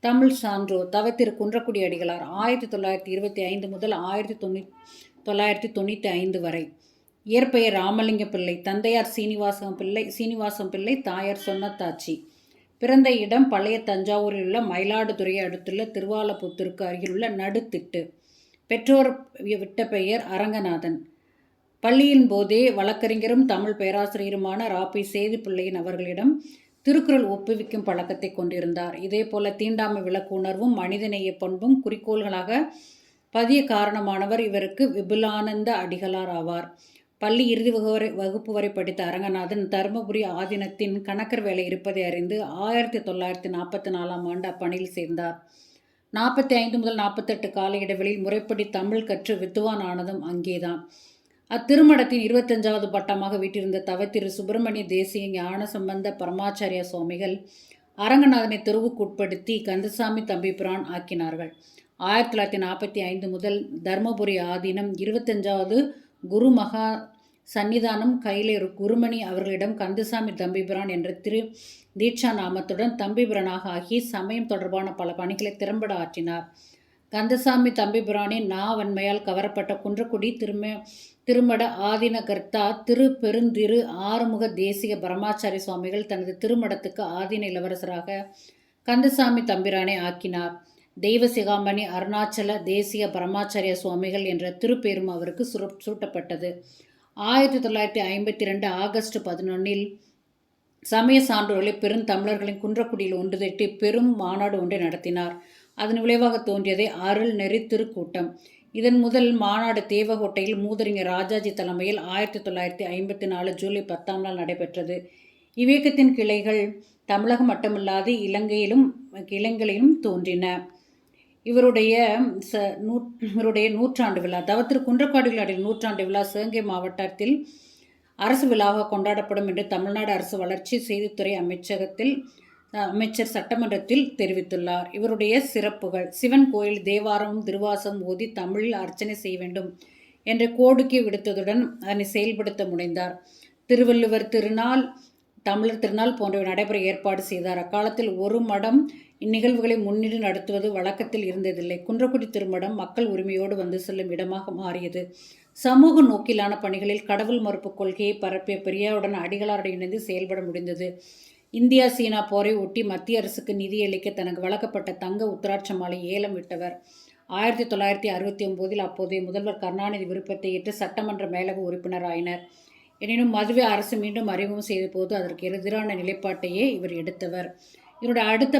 தமிழ் சான்றோர் தவத்திரு குன்றக்குடி அடிகளார் 1925 முதல் 1995 வரை. இயற்பெயர் ராமலிங்க பிள்ளை. தந்தையார் சீனிவாசம் பிள்ளை, தாயார் சொன்னத்தாச்சி. பிறந்த இடம் பழைய தஞ்சாவூரில் உள்ள மயிலாடுதுறையை அடுத்துள்ள திருவாலப்புத்தூருக்கு அருகிலுள்ள நடுத்திட்டு. பெற்றோர் விட்ட பெயர் அரங்கநாதன். பள்ளியின் போதே வழக்கறிஞரும் தமிழ் பேராசிரியருமான ராபி சேதுப்பிள்ளையின் அவர்களிடம் திருக்குறள் ஒப்புவிக்கும் பழக்கத்தை கொண்டிருந்தார். இதேபோல தீண்டாமை விளக்கு உணர்வும் மனிதநேய பண்பும் குறிக்கோள்களாக பதிய காரணமானவர் இவருக்கு விபுலானந்த அடிகளார் ஆவார். பள்ளி இறுதி வகுப்பு வரை படித்த அரங்கநாதன் தருமபுரி ஆதீனத்தின் கணக்கர் வேலை இருப்பதை அறிந்து 1944ஆம் ஆண்டு அப்பணியில் சேர்ந்தார். 45 முதல் 48 கால இடைவெளியில் முறைப்படி தமிழ் கற்று வித்துவான் ஆனதும் அங்கேதான். அத்திருமடத்தின் 25வது பட்டமாக வீட்டிருந்த தவத்திரு சுப்பிரமணிய தேசிய ஞான சம்பந்த பரமாச்சாரிய சுவாமிகள் அரங்கநாதனை தெருவுக்குட்படுத்தி கந்தசாமி தம்பிபிரான் ஆக்கினார்கள். 1945 முதல் தர்மபுரி ஆதீனம் 25வது குரு மகா சன்னிதானம் கையிலே குருமணி அவர்களிடம் கந்தசாமி தம்பிபிரான் என்ற தீட்சா நாமத்துடன் தம்பிபிரானாக ஆகி சமயம் தொடர்பான பல பணிகளை திறம்பட ஆற்றினார். கந்தசாமி தம்பிபிரானின் நாவன்மையால் கவரப்பட்ட குன்றக்குடி திருமட ஆதீன கர்த்தா பெருந்திரு ஆறுமுக தேசிக பரமாச்சாரிய சுவாமிகள் தனது திருமடத்துக்கு ஆதீன இளவரசராக கந்தசாமி தம்பிரானை ஆக்கினார். தெய்வ சிகாமணி அருணாச்சல தேசிக பரமாச்சாரிய சுவாமிகள் என்ற திருப்பேரும் அவருக்கு சூட்டப்பட்டது. 1952 ஆகஸ்ட் 11 சமய சான்றோர்களை பெருந்தமிழர்களின் குன்றக்குடியில் ஒன்று திரட்டி பெரும் மாநாடு ஒன்றை நடத்தினார். அதன் விளைவாக தோன்றியதே அருள் நெறி திருக்கூட்டம். இதன் முதல் மாநாடு தேவகோட்டையில் மூதறிஞர் ராஜாஜி தலைமையில் 1954 ஜூலை 10ஆம் நாள் நடைபெற்றது. இவ்வியக்கத்தின் கிளைகள் தமிழகம் மட்டுமல்லாது இலங்கையிலும் தோன்றின. இவருடைய நூற்றாண்டு விழா தவத்திரு குன்றக்குடியில் நூற்றாண்டு விழா சிவகங்கை மாவட்டத்தில் அரசு விழாவாக கொண்டாடப்படும் என்று தமிழ்நாடு அரசு வளர்ச்சி செய்தித்துறை அமைச்சர் சட்டமன்றத்தில் தெரிவித்துள்ளார். இவருடைய சிறப்புகள்: சிவன் கோயில் தேவாரமும் திருவாசமும் ஓதி தமிழில் அர்ச்சனை செய்ய வேண்டும் என்ற கோரிக்கை விடுத்ததுடன் அதனை செயல்படுத்த முனைந்தார். திருவள்ளுவர் திருநாள், தமிழர் திருநாள் போன்றவை நடைபெற ஏற்பாடு செய்தார். அக்காலத்தில் ஒரு மடம் இந்நிகழ்வுகளை முன்னிட்டு நடத்துவது வழக்கத்தில் இருந்ததில்லை. குன்றக்குடி திருமடம் மக்கள் உரிமையோடு வந்து செல்லும் இடமாக மாறியது. சமூக நோக்கிலான பணிகளில் கடவுள் மறுப்பு கொள்கையை பரப்பிய பெரியாருடன் அடிகளாருடன் இணைந்து செயல்பட முடிந்தது. இந்தியா சீனா போரை ஒட்டி மத்திய அரசுக்கு நிதியளிக்க தனக்கு வழங்கப்பட்ட தங்க உத்தராட்ச மாலை ஏலம் விட்டவர். 1969 அப்போதைய முதல்வர் கருணாநிதி விருப்பத்தை ஏற்று சட்டமன்ற மேலவை உறுப்பினர் ஆயினர். எனினும் மதுவை அரசு மீண்டும் அறிமுகம் செய்த போது அதற்கு எதிரான நிலைப்பாட்டையே இவர் எடுத்தவர். இவருடைய அடுத்த